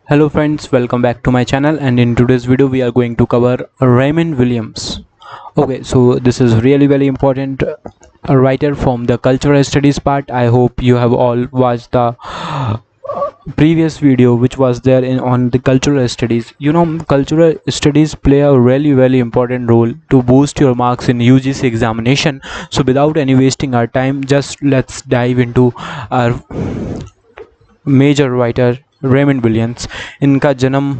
Hello friends, welcome back to my channel, and in today's video we are going to cover Raymond Williams. Okay, so this is really very important writer from the cultural studies part. I hope you have all watched the previous video which was there in on the cultural studies. Cultural studies play a really important role to boost your marks in UGC examination. So without any wasting our time, just let's dive into our major writer Raymond Williams. इनका जन्म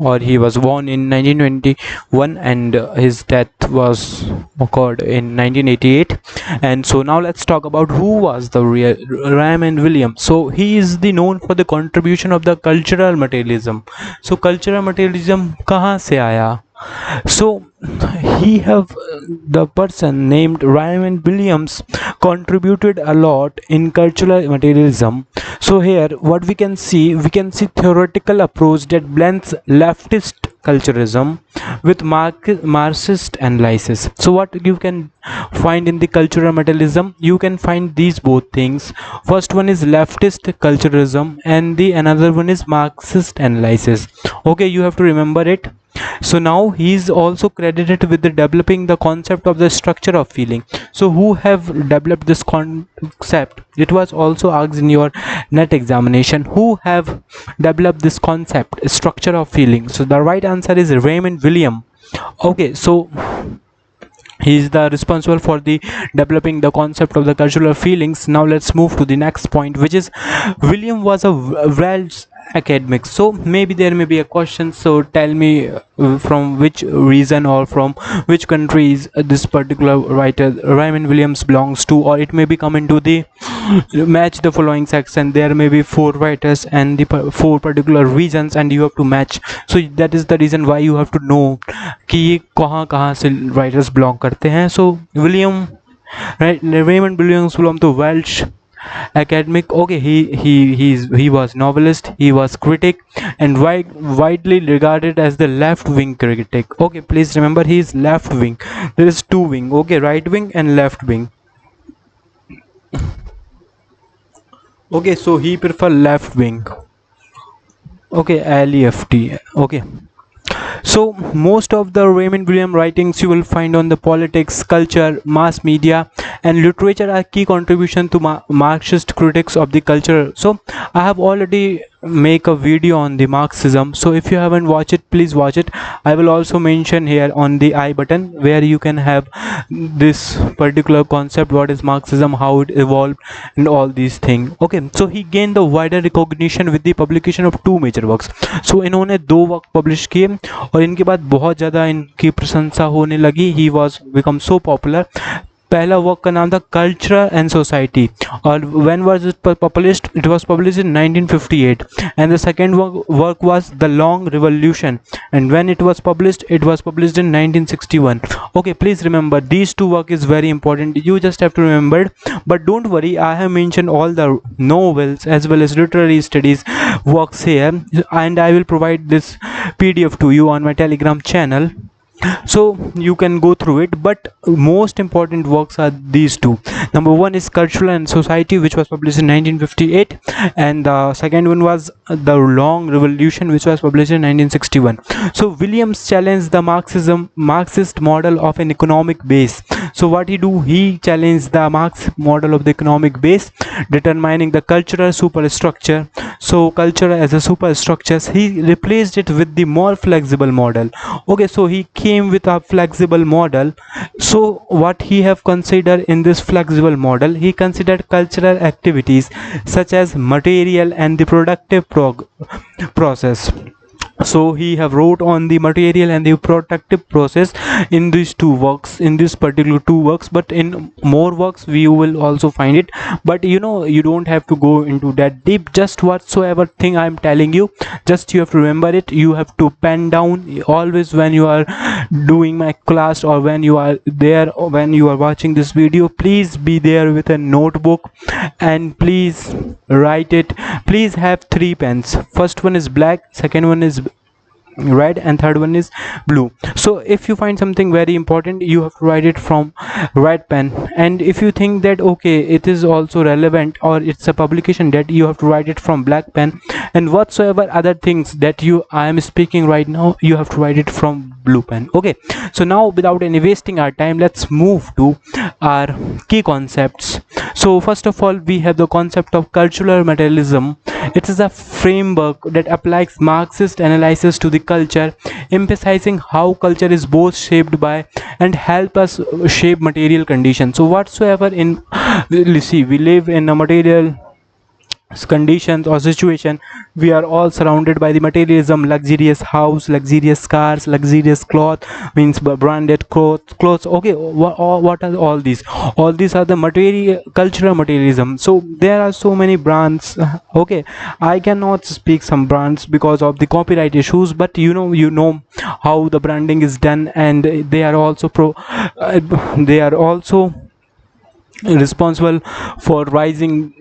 और he was born in 1921 and his death was occurred in 1988. And so now let's talk about who was the real Raymond Williams. So he is the known for the contribution of the cultural materialism. So cultural materialism कहाँ से आया? So he have the person named Raymond Williams contributed a lot in cultural materialism. So here what we can see theoretical approach that blends leftist culturalism with Marxist analysis. So what you can find in the cultural materialism, you can find these both things. First one is leftist culturalism and the another one is Marxist analysis. Okay, you have to remember it. So now he is also credited with the developing the concept of the structure of feeling. So who have developed this concept? It was also asked in your net examination, who have developed this concept, structure of feeling. So the right answer is Raymond Williams. Okay, so he is the responsible for the developing the concept of the cultural feelings. Now let's move to the next point, which is William was a Welsh academic. So maybe there may be a question, so tell me from which reason or from which countries this particular writer Raymond Williams belongs to, or it may be come into the match the following section. There may be 4 writers and the 4 particular regions and you have to match. So that is the reason why you have to know कि ये कहाँ से writers belong करते हैं. So Raymond Williams belong to Welsh academic. Okay, he was novelist, he was critic and widely regarded as the left wing critic. Okay, please remember he is left wing. There is 2 wing, okay, right wing and left wing. Okay, so he prefer left wing. Okay, left. Okay, so most of the Raymond Williams writings you will find on the politics, culture, mass media and literature are key contribution to Marxist critics of the culture. So I have already make a video on the Marxism, so if you haven't watched it, please watch it. I will also mention here on the I button where you can have this particular concept, what is Marxism, how it evolved and all these things. Okay, so he gained the wider recognition with the publication of 2 major works. So इन्होंने 2 work publish किए और इनके बाद बहुत ज़्यादा इनकी प्रशंसा होने लगी. He was become so popular. पहला वर्क का नाम था कल्चर एंड सोसाइटी और when was it published? It was published in 1958 and the second work was the long revolution and when it was published in 1961. Okay, please remember these 2 work is very important. You just have to remember, but don't worry, I have mentioned all the novels as well as literary studies works here and I will provide this PDF to you on my Telegram channel, so you can go through it. But most important works are these 2. Number 1 is Cultural and Society, which was published in 1958 and the second one was The Long Revolution, which was published in 1961. So Williams challenged the Marxist model of an economic base. So what he do? He challenged the Marx model of the economic base, determining the cultural superstructure. So culture as a superstructure, he replaced it with the more flexible model. Okay, so he came with a flexible model. So what he have considered in this flexible model? He considered cultural activities such as material and the productive process. So he have wrote on the material and the productive process in these 2 works, in this particular 2 works, but in more works we will also find it. But you don't have to go into that deep. Just whatsoever thing I am telling you, just you have to remember it. You have to pen down always when you are doing my class or when you are there or when you are watching this video. Please be there with a notebook and please write it. Please have 3 pens. First one is black, second one is red, and third one is blue. So if you find something very important, you have to write it from red pen, and if you think that okay, it is also relevant or it's a publication, that you have to write it from black pen, and whatsoever other things that I am speaking right now, you have to write it from blue pen. Okay, so now without any wasting our time, let's move to our key concepts. So first of all, we have the concept of cultural materialism. It is a framework that applies Marxist analysis to the culture, emphasizing how culture is both shaped by and help us shape material conditions. So whatsoever in, see, we live in a material conditions or situation, we are all surrounded by the materialism, luxurious house, luxurious cars, luxurious cloth, means branded clothes. Okay, what are all these? All these are the material cultural materialism. So there are so many brands. Okay, I cannot speak some brands because of the copyright issues, but you know how the branding is done, and they are also they are also responsible for rising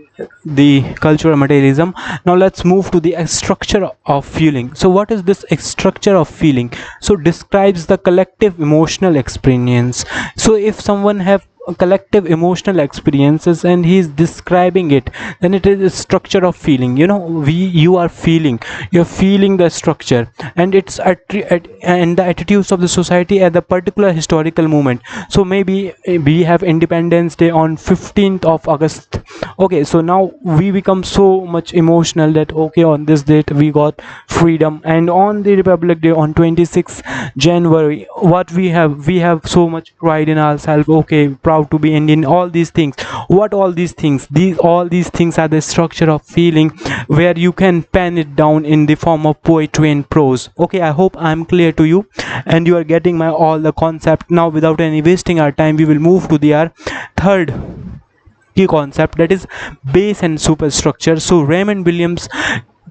the cultural materialism. Now let's move to the structure of feeling. So what is this structure of feeling? So describes the collective emotional experience. So if someone have collective emotional experiences and he is describing it, then it is a structure of feeling. You're feeling the structure, and it's and the attitudes of the society at the particular historical moment. So maybe we have Independence Day on 15th of August. Okay, so now we become so much emotional that okay, on this date we got freedom, and on the Republic Day on 26th January, what we have so much pride in ourselves. Okay, proud to be Indian, all these things. What all these things? All these things are the structure of feeling, where you can pen it down in the form of poetry and prose. Okay, I hope I'm clear to you and you are getting my all the concept. Now without any wasting our time, we will move to our third key concept, that is base and superstructure. So Raymond Williams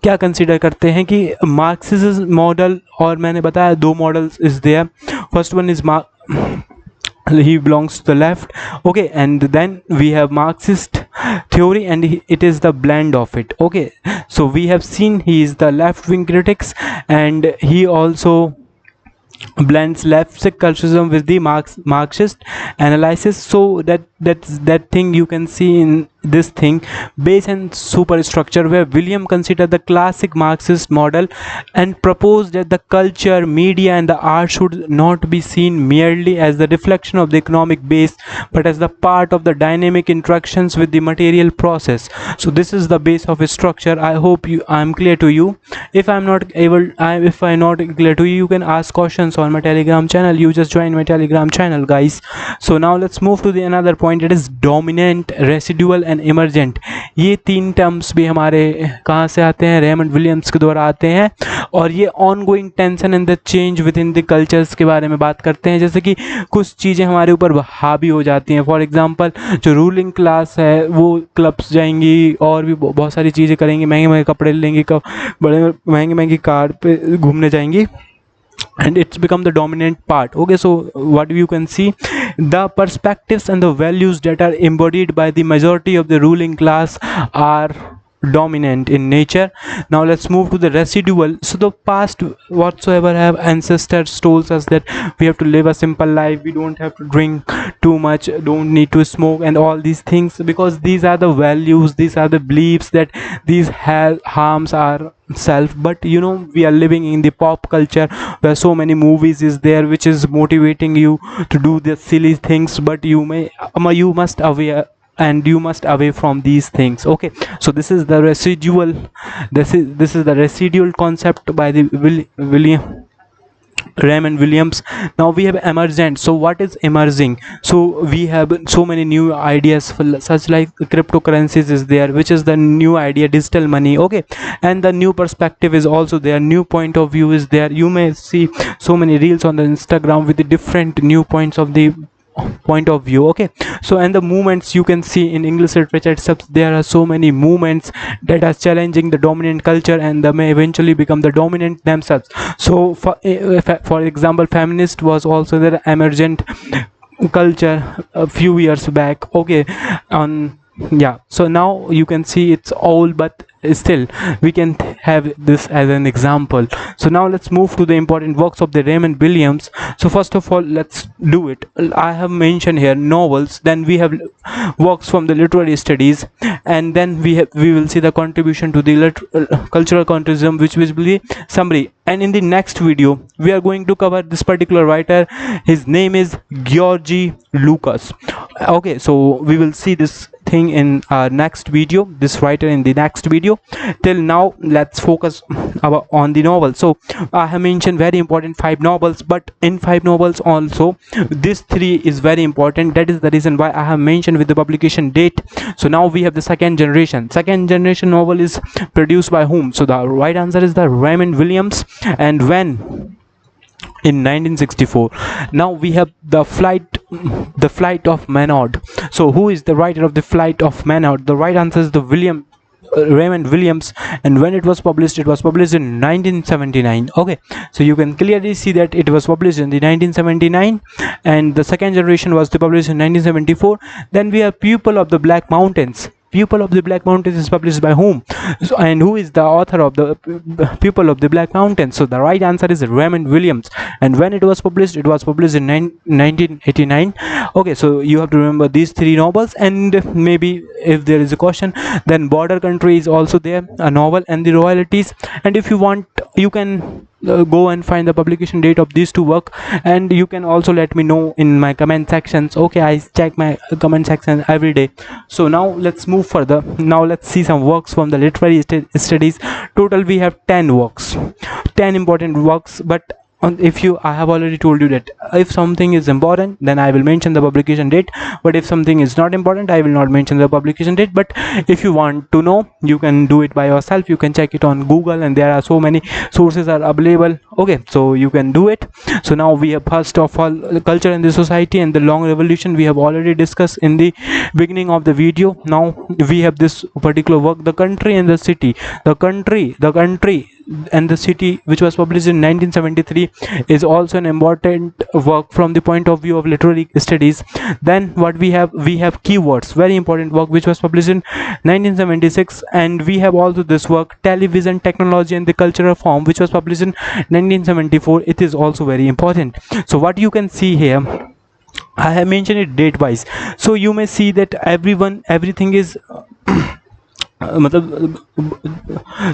क्या consider करते हैं कि Marxism model, और मैंने बताया दो models is there. First one is he belongs to the left. Okay, and then we have Marxist theory, and it is the blend of it. Okay, so we have seen he is the left wing critics, and he also blends left culturalism with the Marxist analysis. So that thing you can see in this thing, base and superstructure, where William considered the classic Marxist model and proposed that the culture, media and the art should not be seen merely as the reflection of the economic base, but as the part of the dynamic interactions with the material process. So this is the base of a structure. I hope I'm clear to you. If I'm not clear to you, you can ask questions on my Telegram channel. You just join my Telegram channel, guys. So now let's move to the another point. It is dominant, residual and emergent. ये तीन terms भी हमारे कहाँ से आते हैं? Raymond Williams के द्वारा आते हैं, और ये on going tension and the change with in the cultures के बारे में बात करते हैं. जैसे कि कुछ चीज़ें हमारे ऊपर हावी हो जाती हैं. फॉर एग्जांपल जो रूलिंग क्लास है वो क्लब्स जाएंगी और भी बहुत सारी चीज़ें करेंगी, महंगे महंगे कपड़े लेंगी, बड़े महंगी महंगी कार पे घूमने जाएंगी, and it's become the dominant part. Okay, so what you can see, the perspectives and the values that are embodied by the majority of the ruling class are dominant in nature. Now let's move to the residual. So the past, whatsoever have ancestors told us that we have to live a simple life, we don't have to drink too much, don't need to smoke and all these things, because these are the values, these are the beliefs that these harms our self. But we are living in the pop culture where so many movies is there which is motivating you to do the silly things, but you must aware, and you must away from these things. Okay, so this is the residual, this is the residual concept by the Raymond Williams. Now we have emergent. So what is emerging? So we have so many new ideas, such like cryptocurrencies is there, which is the new idea, digital money. Okay, and the new perspective is also there, new point of view is there. You may see so many reels on the Instagram with the different new points of the point of view. Okay, so and the movements you can see in English literature itself, there are so many movements that are challenging the dominant culture and they may eventually become the dominant themselves. So for example, feminist was also the emergent culture a few years back. Okay, yeah, so now you can see it's all, but still we can have this as an example. So now let's move to the important works of the Raymond Williams. So first of all, let's do it. I have mentioned here novels, then we have works from the literary studies, and then we will see the contribution to the cultural contribution, which will be summary. And in the next video we are going to cover this particular writer. His name is Georgi Lucas. Okay, so we will see this thing in our next video, this writer in the next video. Till now, let's focus on the novel. So I have mentioned very important 5 novels, but in 5 novels also this 3 is very important. That is the reason why I have mentioned with the publication date. So now we have the second generation novel is produced by whom? So the right answer is the Raymond Williams. And when? In 1964. Now we have the flight of Maynard. So who is the writer of the Flight of Maynard? The right answer is the Raymond Williams. And when it was published in 1979. Okay, so you can clearly see that it was published in the 1979, and the second generation was published in 1974. Then we have Pupil of the Black Mountains. Pupil of the Black Mountains is published by whom? So, and who is the author of the Pupil of the Black Mountains? So the right answer is Raymond Williams. And when it was published in 1989. Okay, so you have to remember these 3 novels. And maybe if there is a question, then Border Country is also there, a novel, and the Royalties. And if you want, you can go and find the publication date of these 2 work, and you can also let me know in my comment sections. Okay, I check my comment section every day. So now let's move further. Now let's see some works from the literary studies. Total we have 10 works, 10 important works. But I have already told you that if something is important, then I will mention the publication date, but if something is not important, I will not mention the publication date. But if you want to know, you can do it by yourself. You can check it on Google, and there are so many sources are available. Okay, so you can do it. So now we have, first of all, culture and the society and the long revolution. We have already discussed in the beginning of the video. Now we have this particular work, The Country and the City. The country and the City, which was published in 1973, is also an important work from the point of view of literary studies. Then what we have Keywords, very important work, which was published in 1976. And we have also this work, Television, Technology and the Cultural Form, which was published in 1974. It is also very important. So what you can see here, I have mentioned it date wise. So you may see that everything is मतलब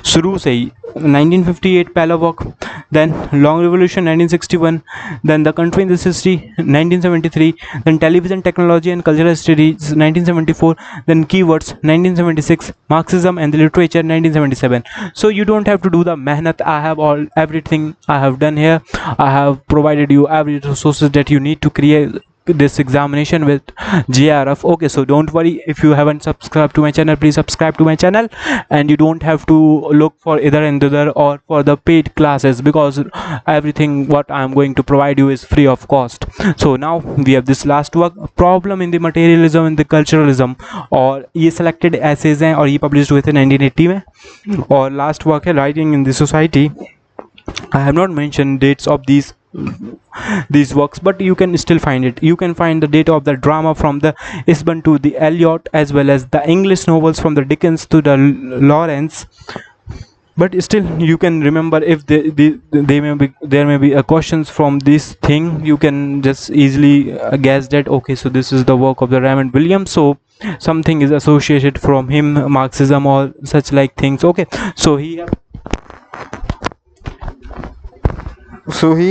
शुरू से ही 1958 पहला work, then long revolution 1961, then the country in the city 1973, then television, technology and cultural studies 1974, then keywords 1976, Marxism and the literature 1977. So you don't have to do the mehnat. I have everything I have done here. I have provided you every resources that you need to create this examination with JRF. Okay, so don't worry, if you haven't subscribed to my channel, please subscribe to my channel, and you don't have to look for either and other or for the paid classes, because everything what I'm going to provide you is free of cost. So now we have this last work, Problem in the Materialism and the Culturalism, और ये selected essays हैं और ये published हुए थे 1980 में. और last work है Writing in the Society. I have not mentioned dates of these works, but you can still find it. You can find the date of the drama from the Isbn to the Eliot, as well as the English novels from the Dickens to the Lawrence. But still you can remember, if there may be a questions from this thing, you can just easily guess that okay, so this is the work of the Raymond Williams, so something is associated from him, Marxism or such like things. Okay, so he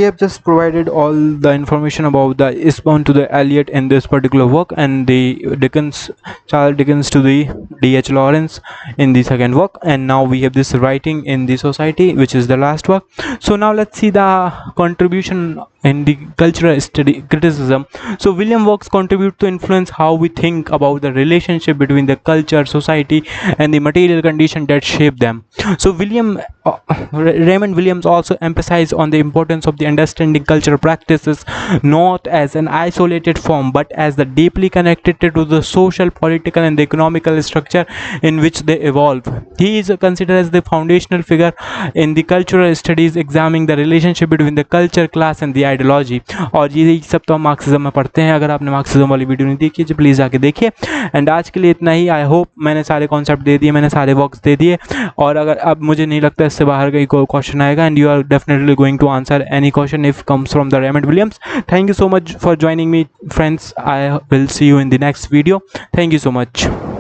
have just provided all the information about the Eastbourne to the Eliot in this particular work, and the Charles Dickens to the D.H. Lawrence in the second work. And now we have this Writing in the Society, which is the last work. So now let's see the contribution in the cultural study criticism. So William works contribute to influence how we think about the relationship between the culture, society and the material condition that shape them. So Raymond Williams also emphasized on the importance of the understanding cultural practices not as an isolated form, but as the deeply connected to the social, political and the economical structure in which they evolve. He is considered as the foundational figure in the cultural studies, examining the relationship between the culture, class and the ideology, और ये सब तो हम Marxism में पढ़ते हैं। अगर आपने मार्क्सिज्म वाली वीडियो नहीं देखी तो प्लीज़ जाके देखिए। एंड आज के लिए इतना ही। आई होप मैंने सारे कॉन्सेप्ट दे दिए, मैंने सारे वर्क्स दे दिए, और अगर अब मुझे नहीं लगता इससे बाहर का कोई क्वेश्चन आएगा, and you are definitely going to answer any question if comes from the Raymond Williams. Thank you so much for joining me, friends. I will see you in the next video. Thank you so much.